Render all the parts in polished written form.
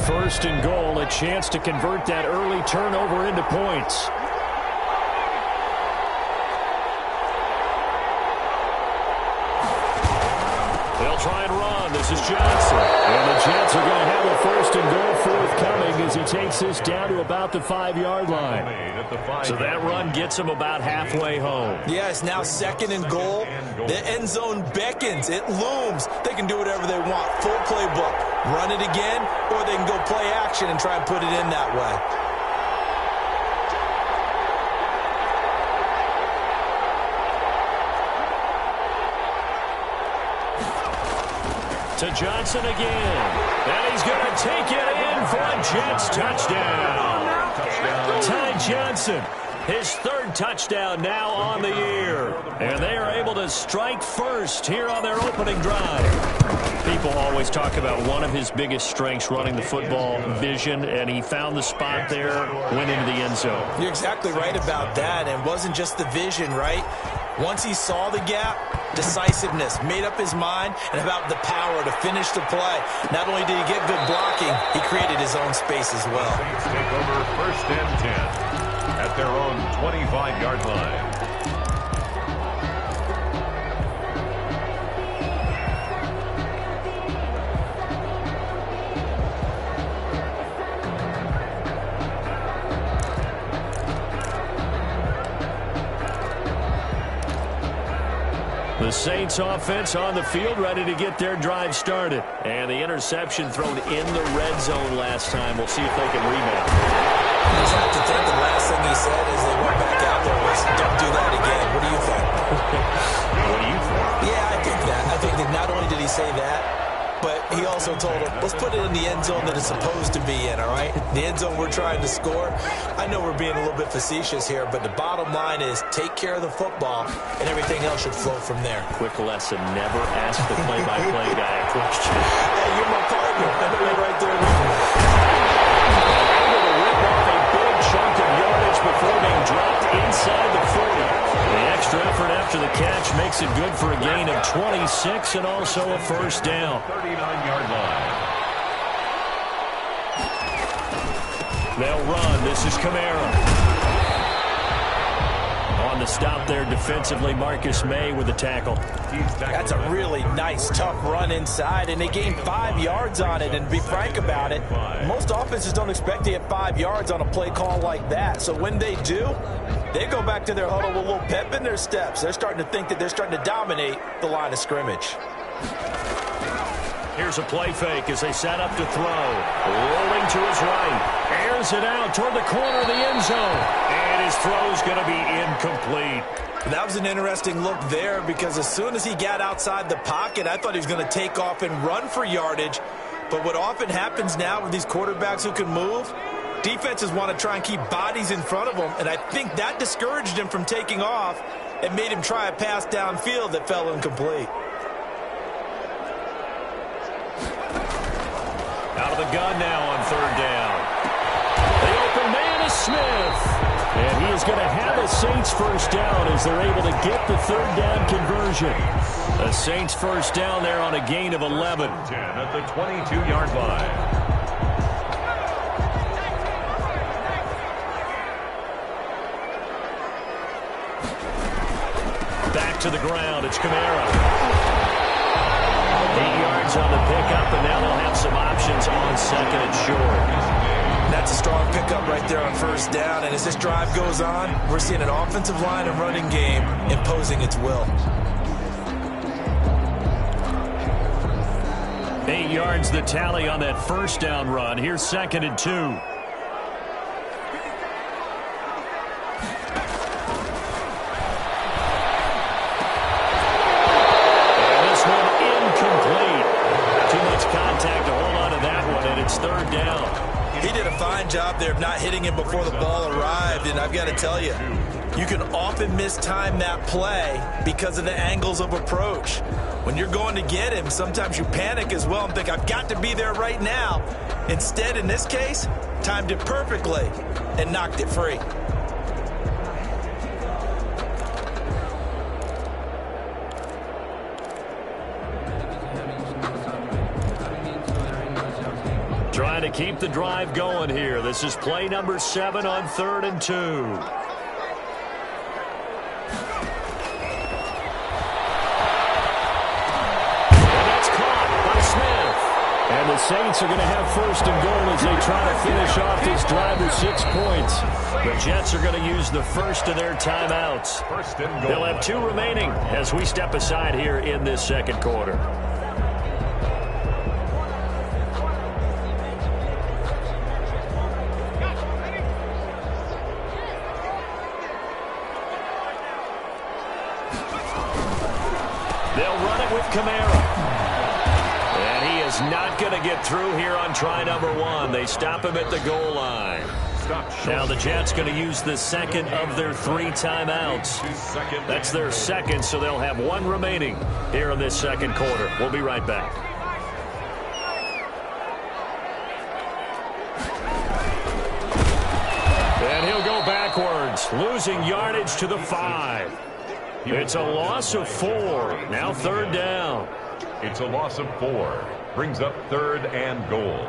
First and goal, a chance to convert that early turnover into points. They'll try and run. This is Johnson. And the Jets are going to have a first and goal forthcoming as he takes this down to about the 5-yard line. So that run gets him about halfway home. Yeah, it's now second and goal. The end zone beckons. It looms. They can do whatever they want. Full playbook. Run it again, or they can go play action and try and put it in that way. To Johnson again. And he's going to take it in for a Jets touchdown. Ty Johnson, his third touchdown now on the year. And they are able to strike first here on their opening drive. People always talk about one of his biggest strengths running the football, vision, and he found the spot there, went into the end zone. You're exactly right about that, and it wasn't just the vision, right? Once he saw the gap, decisiveness, made up his mind, and about the power to finish the play. Not only did he get good blocking, he created his own space as well. Saints take over first and 10 at their own 25-yard line. The Saints offense on the field, ready to get their drive started. And the interception thrown in the red zone last time. We'll see if they can rebound. You just have to think the last thing he said as they went back out there was, don't do that again. What do you think? What do you think? Yeah, I think that. I think that not only did he say that, but he also told him, let's put it in the end zone that it's supposed to be in, all right? The end zone we're trying to score. I know we're being a little bit facetious here, but the bottom line is take care of the football, and everything else should flow from there. Quick lesson, never ask the play-by-play guy a question. Hey, you're my partner. I know you're right there with me. Able to rip off a big chunk of yardage before being dropped inside the 40. The extra effort after the catch makes it good for a gain of 26 and also a first down. 39-yard line. They'll run. This is Kamara. On the stop there defensively, Marcus May with the tackle. That's a really nice, tough run inside, and they gained 5 yards on it. And to be frank about it, most offenses don't expect to get 5 yards on a play call like that. So when they do, they go back to their huddle with a little pep in their steps. They're starting to think that they're starting to dominate the line of scrimmage. Here's a play fake as they set up to throw. Rolling to his right. Airs it out toward the corner of the end zone. And his throw's going to be incomplete. That was an interesting look there because as soon as he got outside the pocket, I thought he was going to take off and run for yardage. But what often happens now with these quarterbacks who can move, defenses want to try and keep bodies in front of them. And I think that discouraged him from taking off and made him try a pass downfield that fell incomplete. Out of the gun now on third down. The open man is Smith. And he is going to have a Saints first down as they're able to get the third down conversion. A Saints first down there on a gain of 11. 10 at the 22-yard line. Back to the ground. It's Kamara. 8 yards on the pickup, and now they'll have some options on second and short. That's a strong pickup right there on first down. And as this drive goes on, we're seeing an offensive line and running game imposing its will. 8 yards the tally on that first down run. Here's second and 2. Contact to hold on to that one, and it's third down. He did a fine job there of not hitting him before the ball arrived, and I've got to tell you, you can often mistime that play because of the angles of approach. When you're going to get him, sometimes you panic as well and think, I've got to be there right now. Instead, in this case, timed it perfectly and knocked it free. trying to keep the drive going here. This is play number 7 on 3rd and 2. And the Saints are going to have 1st and goal as they try to finish off this drive with 6 points. The Jets are going to use the first of their timeouts. 1st and goal. They'll have 2 remaining as we step aside here in this second quarter. They'll run it with Kamara. Not going to get through here on try number 1. They stop him at the goal line. Now the Jets going to use the second of their 3 timeouts. That's their second, so they'll have 1 remaining here in this second quarter. We'll be right back. And he'll go backwards, losing yardage to the 5. It's a loss of 4. Now 3rd down. It's a loss of 4. Brings up 3rd and goal.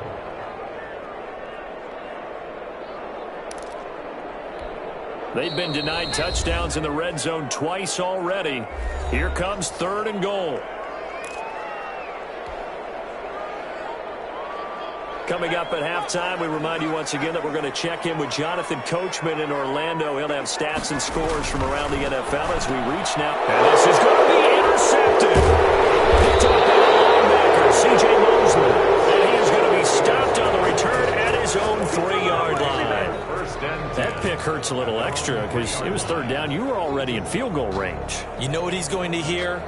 They've been denied touchdowns in the red zone twice already. Here comes 3rd and goal. Coming up at halftime, we remind you once again that we're going to check in with Jonathan Coachman in Orlando. He'll have stats and scores from around the NFL as we reach now. And this is going to be intercepted. Picked up by the linebacker, C.J. Mosley. And he is going to be stopped on the return at his own 3-yard line. That pick hurts a little extra because it was 3rd down. You were already in field goal range. You know what he's going to hear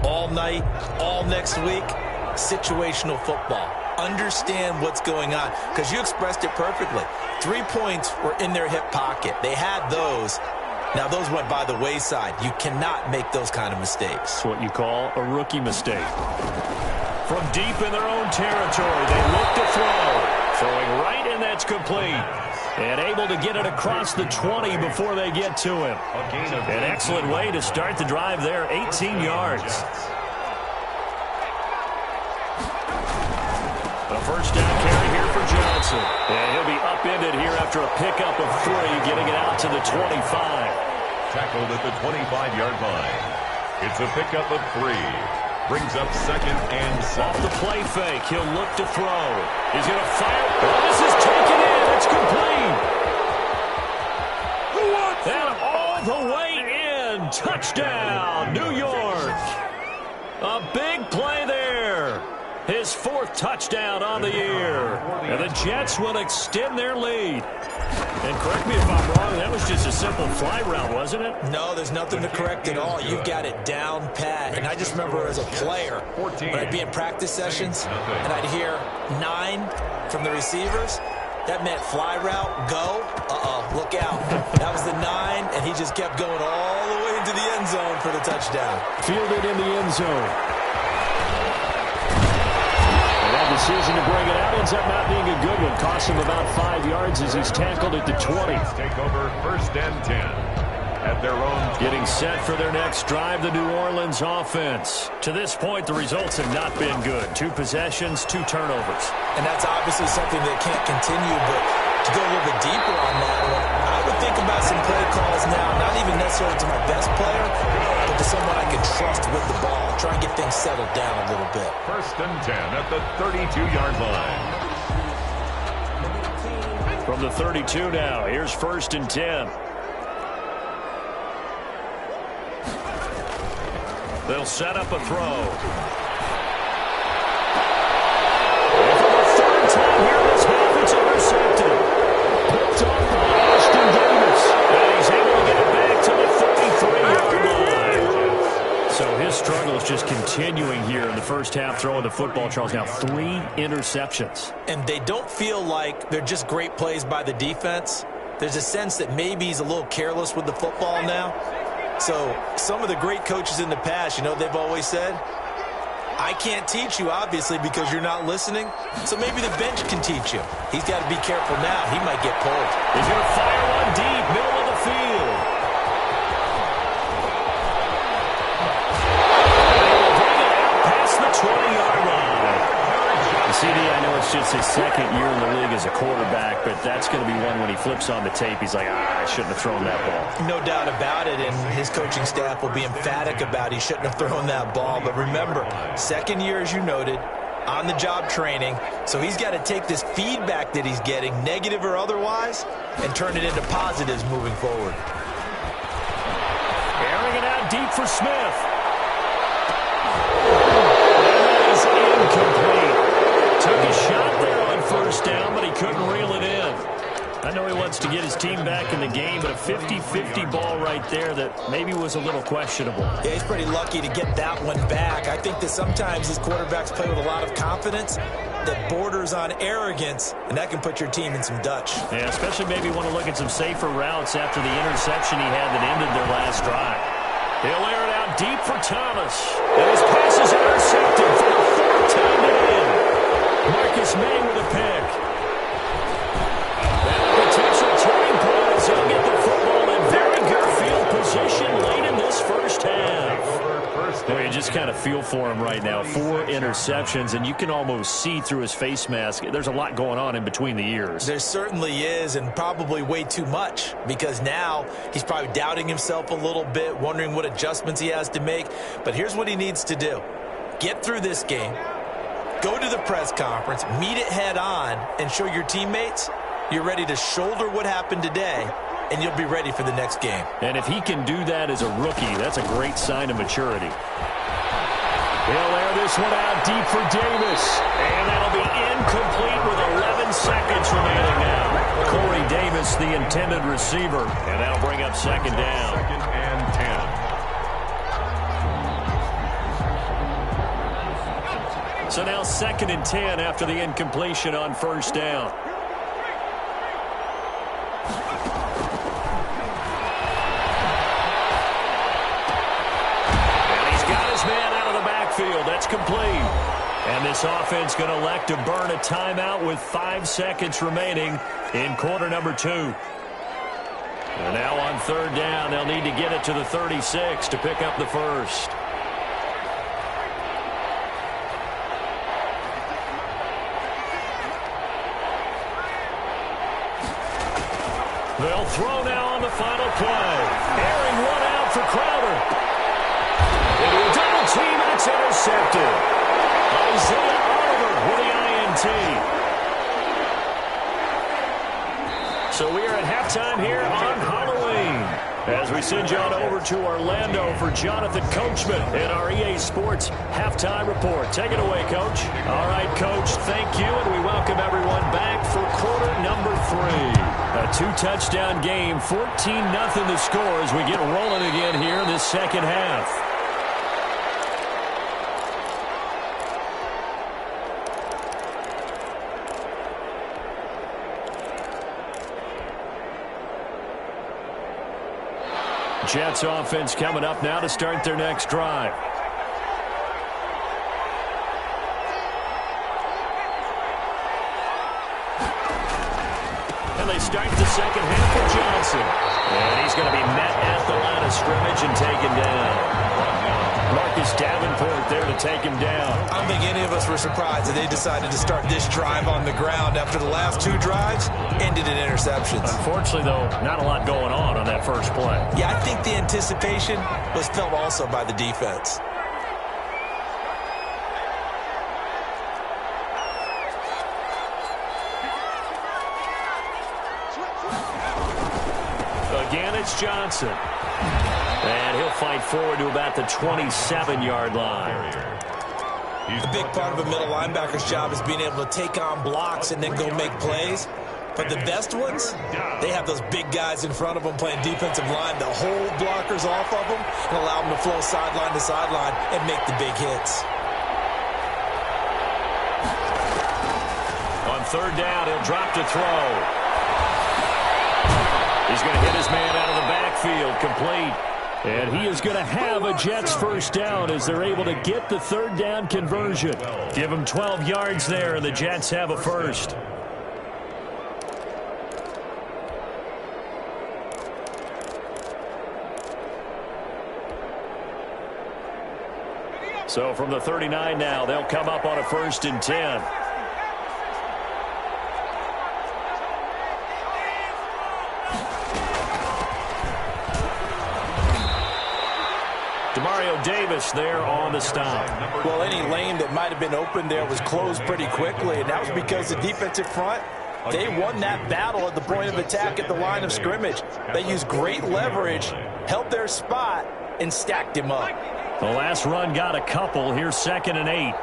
all night, all next week? Situational football. Understand what's going on, because you expressed it perfectly. 3 points were in their hip pocket. They had those. Now, those went by the wayside. You cannot make those kind of mistakes. It's what you call a rookie mistake. From deep in their own territory, they look to throw. Throwing right, and that's complete. And able to get it across the 20 before they get to him. An excellent way to start the drive there, 18 yards. A first down carry here for Johnson. And he'll be upended here after a pickup of 3, getting it out to the 25. Tackled at the 25-yard line. It's a pickup of 3. Brings up 2nd and 7. Off the play fake, he'll look to throw. He's going to fire. Oh, this is taken in. It's complete. And all the way in. Touchdown, New York. A big play there. His 4th touchdown on the year. And the Jets will extend their lead. And correct me if I'm wrong, that was just a simple fly route, wasn't it? No, there's nothing to correct at all. You've got it down pat. And I just remember as a player, when I'd be in practice sessions, and I'd hear 9 from the receivers, that meant fly route, go. Look out. That was the 9, and he just kept going all the way into the end zone for the touchdown. Fielded in the end zone. That decision to bring it out ends up not being a good one. Costs him about 5 yards as he's tackled at the 20. Take over 1st and 10 at their own. Getting set for their next drive, the New Orleans offense. To this point, the results have not been good. 2 possessions, 2 turnovers. And that's obviously something that can't continue, but to go a little bit deeper on that one, I would think about some play calls now, not even necessarily to my best player, but to someone I can trust with the ball. Try and get things settled down a little bit. 1st and 10 at the 32-yard line. From the 32 now, here's 1st and 10. They'll set up a throw. And for the 3rd time here in this half, it's intercepted. Picked off by Ashton Davis. And he's able to get it back to the 33-yard line. So his struggle is just continuing here in the first half, throwing the football, Charles. Now 3 interceptions. And they don't feel like they're just great plays by the defense. There's a sense that maybe he's a little careless with the football now. So some of the great coaches in the past, you know, they've always said, I can't teach you, obviously, because you're not listening. So maybe the bench can teach you. He's got to be careful now. He might get pulled. He's going to fire one deep, middle of the field. And he will bring it out past the 20-yard line. The CD, I know it's just his second year in the league as a quarterback, but that's going to be one when he flips on the tape, he's like, I shouldn't have thrown that ball. No doubt about it, and his coaching staff will be emphatic about he shouldn't have thrown that ball. But remember, second year, as you noted, on-the-job training, so he's got to take this feedback that he's getting, negative or otherwise, and turn it into positives moving forward. Airing it out deep for Smith. Incomplete. Took a shot there on first down, but he couldn't reel it in. I know he wants to get his team back in the game, but a 50-50 ball right there that maybe was a little questionable. Yeah, he's pretty lucky to get that one back. I think that sometimes these quarterbacks play with a lot of confidence that borders on arrogance, and that can put your team in some Dutch. Yeah, especially maybe want to look at some safer routes after the interception he had that ended their last drive. He'll air it out deep for Thomas. And his pass is intercepted for the fourth time in. Marcus May with a pick. And a potential turning point as he'll get the football in very good field position late in this first half. Well, you just kind of feel for him right now. 4 interceptions, and you can almost see through his face mask. There's a lot going on in between the ears. There certainly is, and probably way too much, because now he's probably doubting himself a little bit, wondering what adjustments he has to make. But here's what he needs to do. Get through this game, go to the press conference, meet it head on, and show your teammates you're ready to shoulder what happened today, and you'll be ready for the next game. And if he can do that as a rookie, that's a great sign of maturity. He'll air this one out deep for Davis. And that'll be incomplete with 11 seconds remaining now. Corey Davis, the intended receiver. And that'll bring up second down. Second and 10. So now second and 10 after the incompletion on first down. That's complete. And this offense going to elect to burn a timeout with 5 seconds remaining in quarter number 2. And now on third down, they'll need to get it to the 36 to pick up the first. They'll throw now on the final play. Airing one out for Crowder. Into a double team, and it's intercepted. Isaiah Oliver with the INT. So we are at halftime here on Halloween as we send you on over to Orlando for Jonathan Coachman in our EA Sports Halftime Report. Take it away, Coach. All right, Coach, thank you, and we welcome everyone back for quarter number 3. A 2-touchdown game, 14-0 the score as we get rolling again here in this second half. Jets offense coming up now to start their next drive. And they start the second half with Johnson. And he's going to be met at the line of scrimmage and taken down. Marcus Davenport there to take him down. I don't think any of us were surprised that they decided to start this drive on the ground after the last 2 drives ended in interceptions. Unfortunately, though, not a lot going on that first play. Yeah, I think the anticipation was felt also by the defense. Again, it's Johnson. And he'll fight forward to about the 27-yard line. A big part of a middle linebacker's job is being able to take on blocks and then go make plays. But the best ones, they have those big guys in front of them playing defensive line that hold blockers off of them and allow them to flow sideline to sideline and make the big hits. On third down, he'll drop to throw. He's going to hit his man out of the backfield, complete. And he is going to have a Jets first down as they're able to get the third down conversion. Give him 12 yards there, and the Jets have a first. So from the 39 now, they'll come up on a 1st and 10. Demario Davis there on the stop. Well, any lane that might have been open there was closed pretty quickly, and that was because the defensive front, they won that battle at the point of attack at the line of scrimmage. They used great leverage, held their spot, and stacked him up. The last run got a couple. Here's 2nd and 8.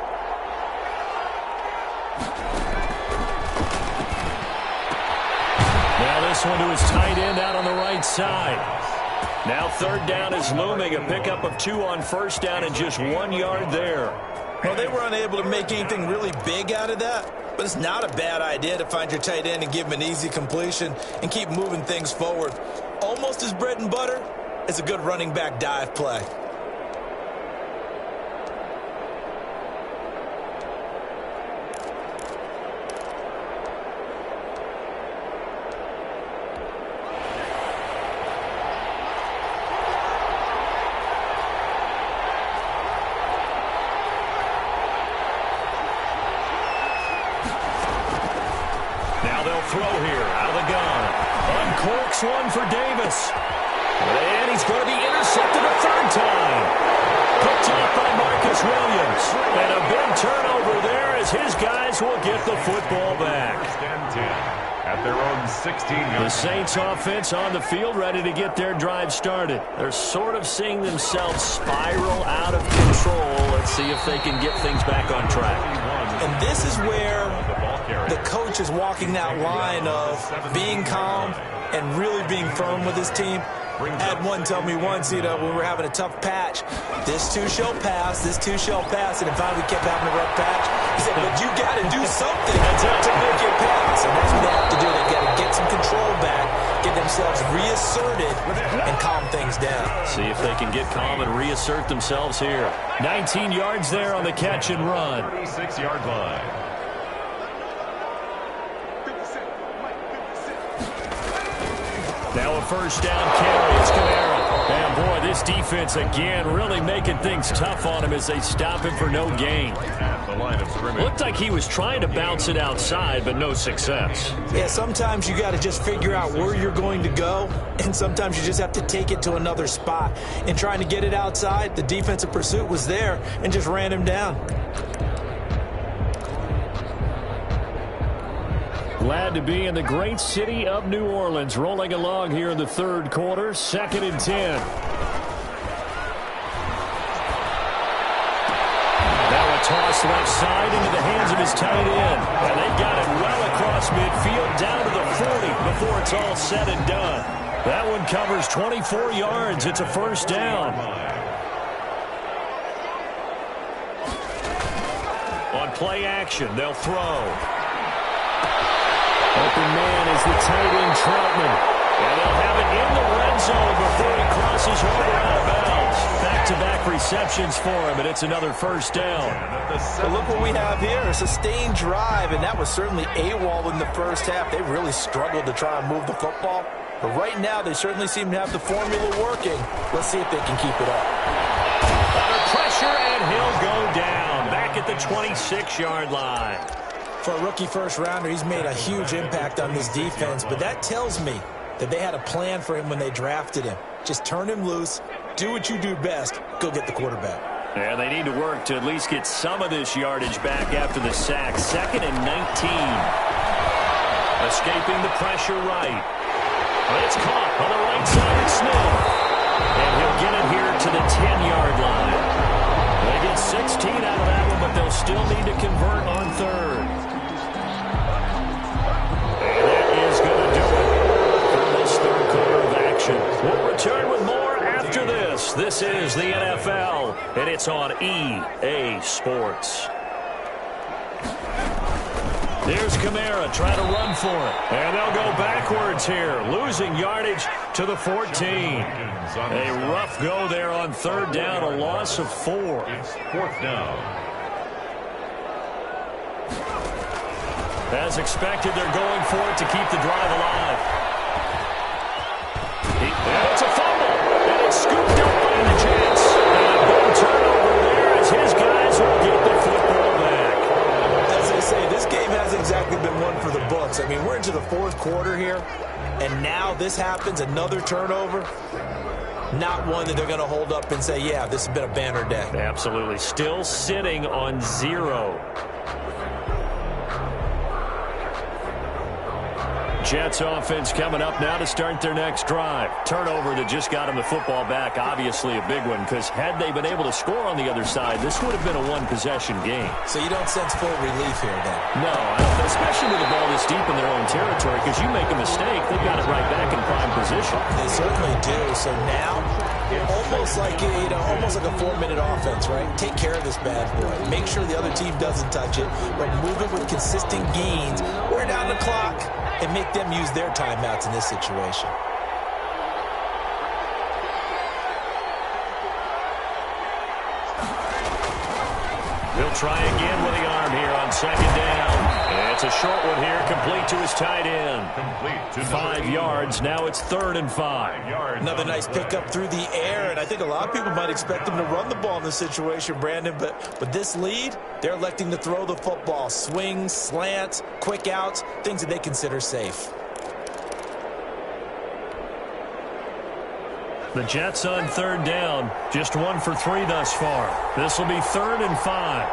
Now this one to his tight end out on the right side. Now 3rd down is looming. A pickup of 2 on 1st down and just 1 yard there. Well, they were unable to make anything really big out of that, but it's not a bad idea to find your tight end and give him an easy completion and keep moving things forward. Almost as bread and butter as a good running back dive play. Throw here out of the gun. Uncorks one for Davis. And he's going to be intercepted a 3rd time. Picked up by Marcus Williams. And a big turnover there as his guys will get the football back. 1st and 10 at their own 16-yard. The Saints offense on the field ready to get their drive started. They're sort of seeing themselves spiral out of control. Let's see if they can get things back on track. And this is where the coach is walking that line of being calm and really being firm with his team. I had one tell me once, when we were having a tough patch, this too shall pass, this too shall pass, and finally we kept having a rough patch. He said, but you got to do something to make it pass, and that's what they have to do. They got to get some control back, get themselves reasserted, and calm things down. See if they can get calm and reassert themselves here. 19 yards there on the catch and run. 36-yard line. Now a 1st down carry. It's Kamara. And boy, this defense again really making things tough on him as they stop him for no gain. At the line of scrimmage. Looked like he was trying to bounce it outside, but no success. Yeah, sometimes you got to just figure out where you're going to go, and sometimes you just have to take it to another spot. And trying to get it outside, the defensive pursuit was there and just ran him down. Glad to be in the great city of New Orleans, rolling along here in the 3rd quarter, 2nd and 10. Now a toss left side into the hands of his tight end. And they've got it well across midfield, down to the 40 before it's all said and done. That one covers 24 yards. It's a 1st down. On play action, they'll throw. Open man is the tight end, Troutman. And they'll have it in the red zone before he crosses over out of bounds. Back-to-back receptions for him, and it's another 1st down. But look what we have here, a sustained drive, and that was certainly AWOL in the 1st half. They really struggled to try and move the football. But right now, they certainly seem to have the formula working. Let's see if they can keep it up. Under pressure, and he'll go down. Back at the 26-yard line. For a rookie 1st rounder, he's made a huge impact on this defense, but that tells me that they had a plan for him when they drafted him. Just turn him loose, do what you do best, go get the quarterback. Yeah, they need to work to at least get some of this yardage back after the sack. 2nd and 19. Escaping the pressure right. It's caught on the right side of Smith. And he'll get it here to the 10-yard line. They get 16 out of that one, but they'll still need to convert on 3rd. We'll return with more after this. This is the NFL, and it's on EA Sports. There's Kamara trying to run for it. And they'll go backwards here, losing yardage to the 14. A rough go there on 3rd down, a loss of 4. It's 4th down. As expected, they're going for it to keep the drive alive. And it's a fumble, and it's scooped up by the Jets. And a big turnover there as his guys will get the football back. As I say, this game hasn't exactly been one for the books. I mean, we're into the 4th quarter here, and now this happens, another turnover. Not one that they're going to hold up and say, yeah, this has been a banner day. Absolutely. Still sitting on 0. Jets offense coming up now to start their next drive. Turnover that just got them the football back. Obviously a big one, because had they been able to score on the other side, this would have been a one-possession game. So you don't sense full relief here then? No, I don't, especially with the ball this deep in their own territory, because you make a mistake, they've got it right back in prime position. They certainly do. So now, almost like almost like a 4-minute offense, right? Take care of this bad boy. Make sure the other team doesn't touch it, but move it with consistent gains. Wear down the clock and make them use their timeouts in this situation. He'll try again with the arm here on second down. And it's a short one here, complete to his tight end. Complete to 5 yards. Now it's 3rd and 5. Another nice pickup through the air, and I think a lot of people might expect them to run the ball in this situation, Brandon, but with this lead, they're electing to throw the football. Swings, slants, quick outs, things that they consider safe. The Jets on 3rd down, just 1 for 3 thus far. This will be 3rd and 5.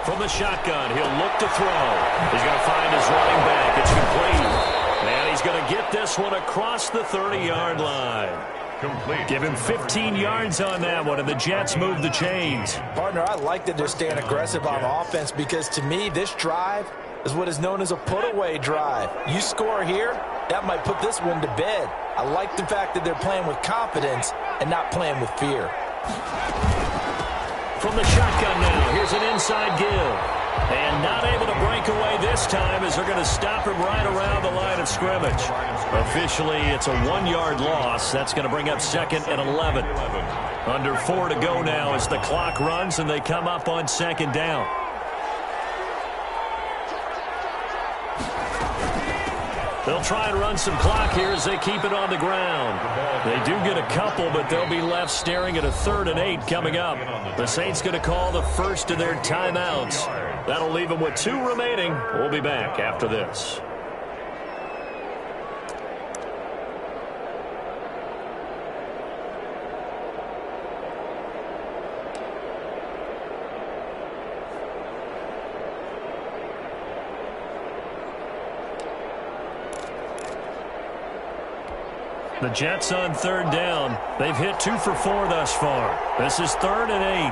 From the shotgun, he'll look to throw. He's going to find his running back. It's complete. And he's going to get this one across the 30-yard line. Complete. Give him 15 yards on that one, and the Jets move the chains. Partner, I like that they're staying aggressive on offense because, to me, this drive is what is known as a put-away drive. You score here, that might put this one to bed. I like the fact that they're playing with confidence and not playing with fear. From the shotgun now, here's an inside give. And not able to break away this time as they're going to stop him right around the line of scrimmage. Officially, it's a 1-yard loss. That's going to bring up 2nd and 11. Under 4 to go now as the clock runs and they come up on 2nd down. They'll try and run some clock here as they keep it on the ground. They do get a couple, but they'll be left staring at a 3rd and 8 coming up. The Saints going to call the first of their timeouts. That'll leave them with 2 remaining. We'll be back after this. The Jets on 3rd down. They've hit 2 for 4 thus far. This is 3rd and 8.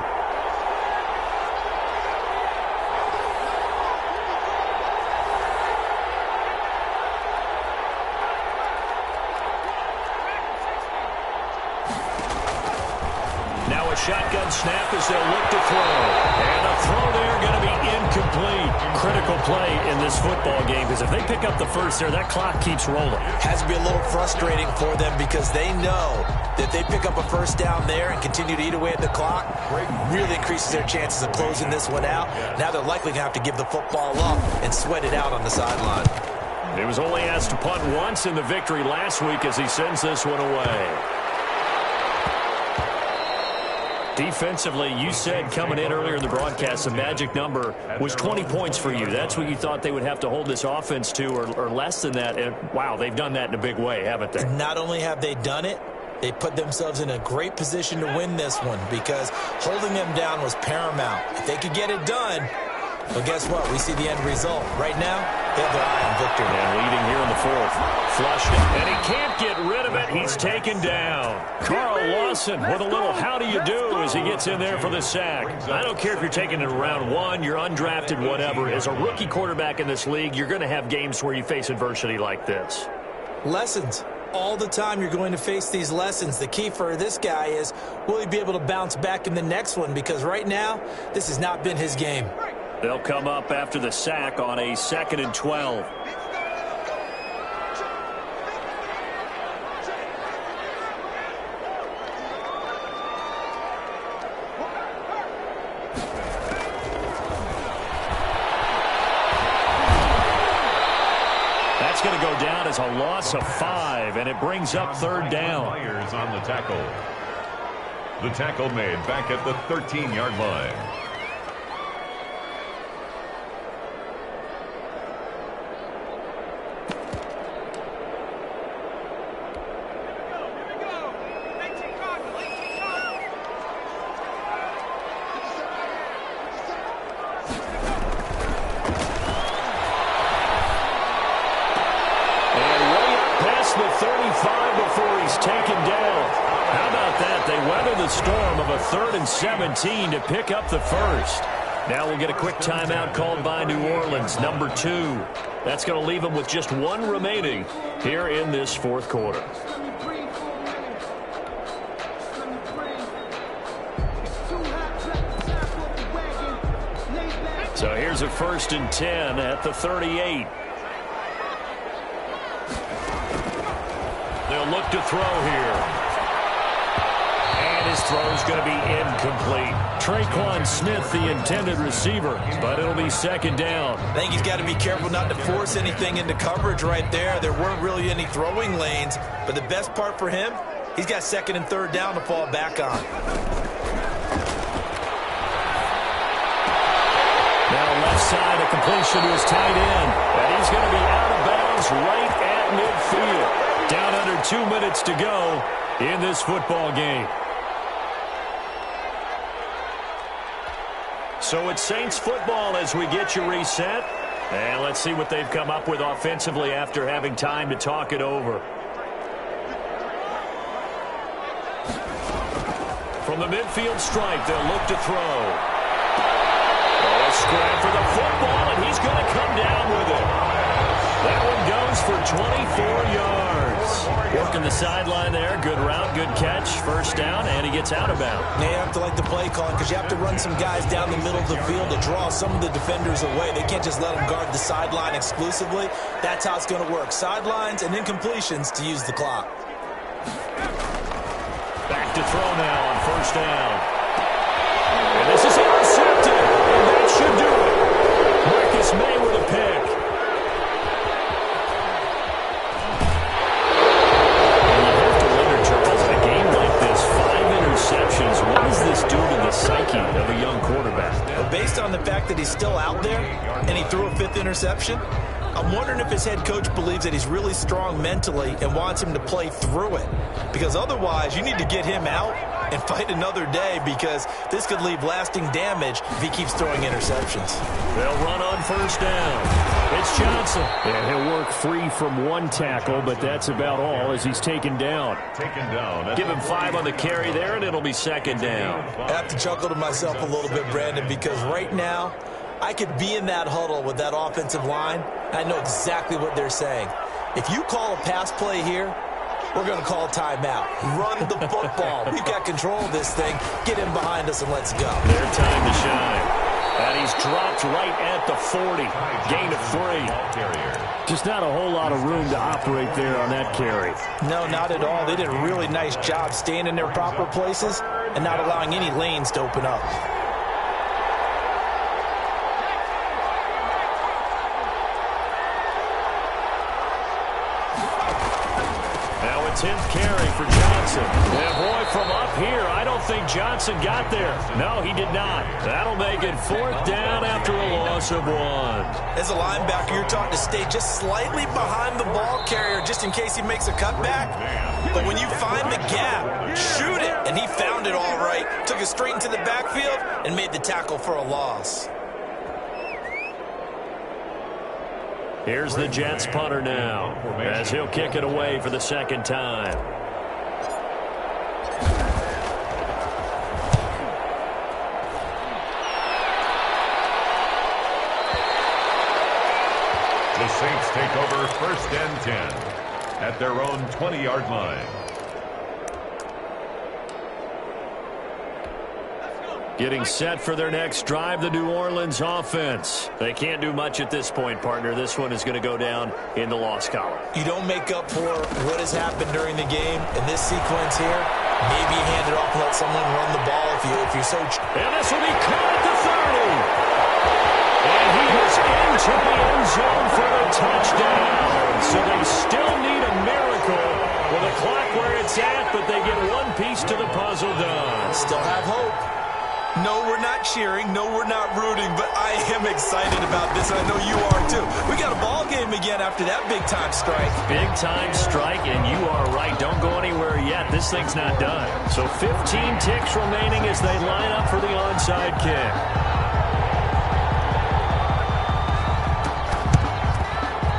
Now a shotgun snap as they'll look to throw. And a throw there going to be incomplete. Critical play in this football game because if they pick up the first there, that clock keeps rolling. Has to be a little frustrating for them because they know that they pick up a first down there and continue to eat away at the clock, really increases their chances of closing this one out. Now they're likely going to have to give the football up and sweat it out on the sideline. He was only asked to punt once in the victory last week as he sends this one away. Defensively, you said coming in earlier in the broadcast, the magic number was 20 points for you. That's what you thought they would have to hold this offense to or less than that. And, wow, they've done that in a big way, haven't they? Not only have they done it, they put themselves in a great position to win this one because holding them down was paramount. If they could get it done, well, guess what? We see the end result. Right now, they have their eye on victory. And leading here in the 4th. Flushed it, and he can't get rid of it. He's taken down. Carl Lawson with a little how do you do as he gets in there for the sack. I don't care if you're taking it in round 1, you're undrafted, whatever. As a rookie quarterback in this league, you're going to have games where you face adversity like this. Lessons. All the time you're going to face these lessons. The key for this guy is, will he be able to bounce back in the next one? Because right now, this has not been his game. They'll come up after the sack on a 2nd and 12. That's going to go down as a loss of 5, and it brings up 3rd down. Myers on the tackle. The tackle made back at the 13-yard line. The 35 before he's taken down. How about that? They weather the storm of a 3rd and 17 to pick up the first. Now we'll get a quick timeout called by New Orleans, number 2. That's going to leave them with just 1 remaining here in this 4th quarter. So here's a 1st and 10 at the 38. They'll look to throw here. And his throw's going to be incomplete. Traquan Smith, the intended receiver, but it'll be 2nd down. I think he's got to be careful not to force anything into coverage right there. There weren't really any throwing lanes, but the best part for him, he's got 2nd and 3rd down to fall back on. Now left side, a completion to his tight end. And he's going to be out of bounds right at midfield. Down under 2 minutes to go in this football game. So it's Saints football as we get you reset. And let's see what they've come up with offensively after having time to talk it over. From the midfield stripe, they'll look to throw. Oh, a scrap for the football, and he's going to come down with it. That one goes for 24 yards. Working the sideline there. Good route, good catch. 1st down, and he gets out of bounds. Now you have to like the play calling because you have to run some guys down the middle of the field to draw some of the defenders away. They can't just let them guard the sideline exclusively. That's how it's going to work. Sidelines and incompletions to use the clock. Back to throw now on 1st down. And this is intercepted. And that should do it. Marcus May with a pick. What does this do to the psyche of a young quarterback? Well, based on the fact that he's still out there and he threw a 5th interception, I'm wondering if his head coach believes that he's really strong mentally and wants him to play through it. Because otherwise, you need to get him out and fight another day because this could leave lasting damage if he keeps throwing interceptions. They'll run on 1st down. It's Johnson. And he'll work free from 1 tackle, but that's about all as he's taken down. Give him 5 on the carry there, and it'll be 2nd down. I have to chuckle to myself a little bit, Brandon, because right now, I could be in that huddle with that offensive line. I know exactly what they're saying. If you call a pass play here, we're going to call a timeout. Run the football. We've got control of this thing. Get him behind us and let's go. Their time to shine. And he's dropped right at the 40. Gain of 3. Just not a whole lot of room to operate there on that carry. No, not at all. They did a really nice job staying in their proper places and not allowing any lanes to open up. Now a 10th carry for Johnson. And boy, from up here, I don't think Johnson got there. No, he did not. That'll make it 4th down after a loss of 1. As a linebacker, you're taught to stay just slightly behind the ball carrier just in case he makes a cutback. But when you find the gap, shoot it. And he found it all right. Took it straight into the backfield and made the tackle for a loss. Here's the Jets punter now as he'll kick it away for the 2nd time. The Saints take over 1st and 10 at their own 20-yard line. Getting set for their next drive, the New Orleans offense. They can't do much at this point, partner. This one is going to go down in the loss column. You don't make up for what has happened during the game. In this sequence here, maybe you hand it off and let someone run the ball if you're so... And this will be caught at the 30. And he is into the end zone for the touchdown. So they still need a miracle with the clock where it's at, but they get one piece to the puzzle done. No, we're not cheering. No, we're not rooting. But I am excited about this, and I know you are too. We got a ball game again after that big-time strike. Big-time strike, and you are right. Don't go anywhere yet. This thing's not done. So 15 ticks remaining as they line up for the onside kick.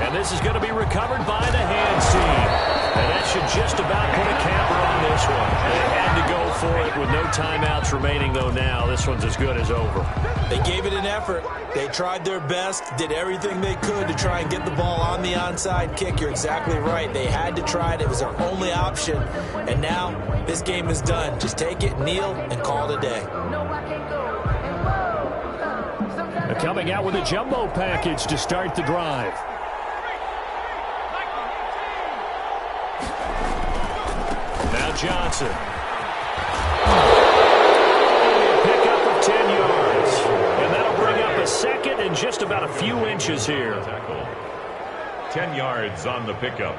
And this is going to be recovered by the hands team. And that should just about put a capper on this one. They had to go for it with no timeouts remaining, though, now. This one's as good as over. They gave it an effort. They tried their best, did everything they could to try and get the ball on the onside kick. You're exactly right. They had to try it. It was their only option. And now this game is done. Just take it, kneel, and call it a day. They're coming out with a jumbo package to start the drive. Johnson. Pick up of 10 yards. And that'll bring up a second and just about a few inches here. 10 yards on the pickup.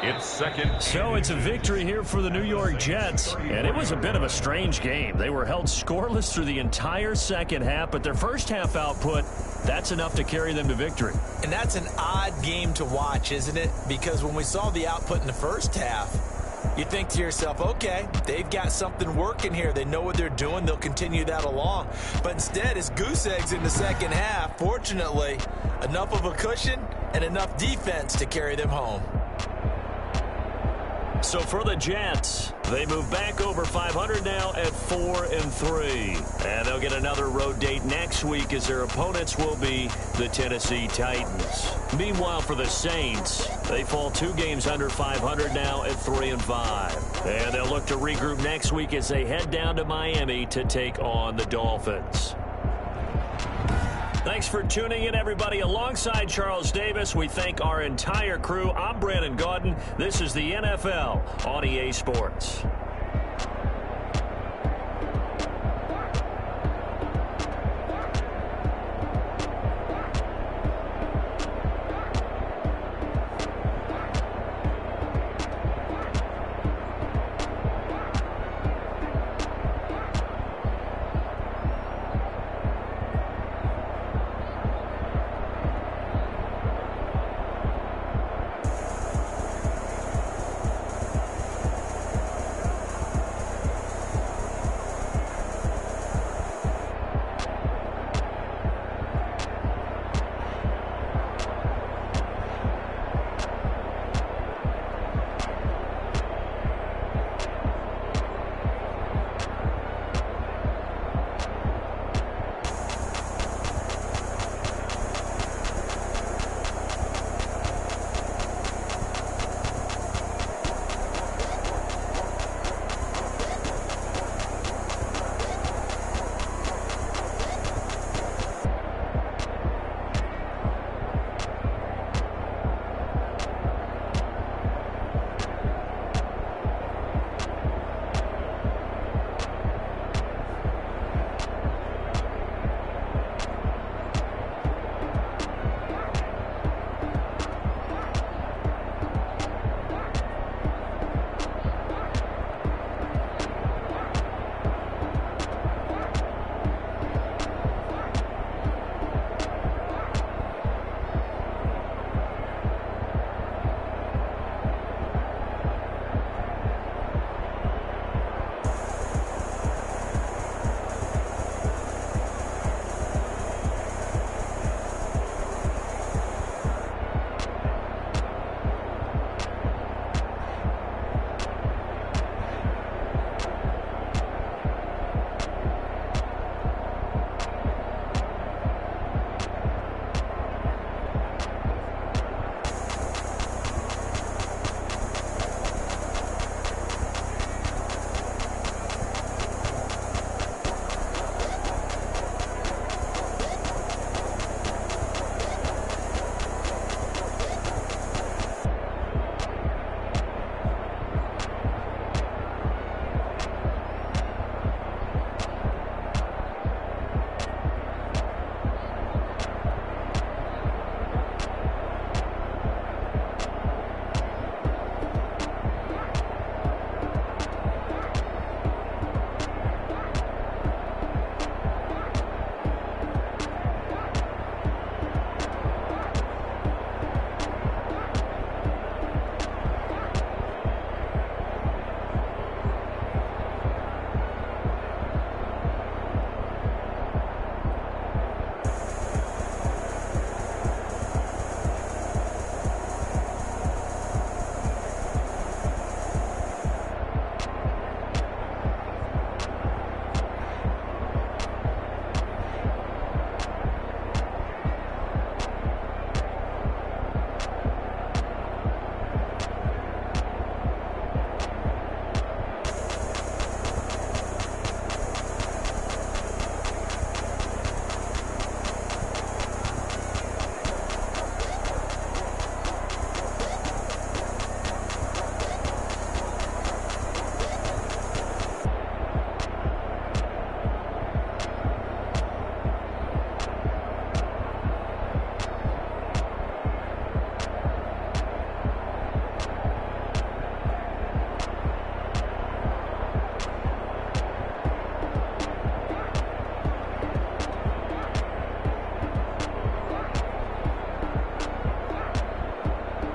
It's second. So it's a victory here for the New York Jets. And it was a bit of a strange game. They were held scoreless through the entire second half, but their first half output, that's enough to carry them to victory. And that's an odd game to watch, isn't it? Because when we saw the output in the first half, you think to yourself, okay, they've got something working here. They know what they're doing. They'll continue that along. But instead, it's goose eggs in the second half. Fortunately, enough of a cushion and enough defense to carry them home. So for the Jets, they move back over 500 now at 4-3. And they'll get another road date next week as their opponents will be the Tennessee Titans. Meanwhile, for the Saints, they fall 2 games under 500 now at 3-5. And they'll look to regroup next week as they head down to Miami to take on the Dolphins. Thanks for tuning in, everybody. Alongside Charles Davis, we thank our entire crew. I'm Brandon Gaudin. This is the NFL on EA Sports.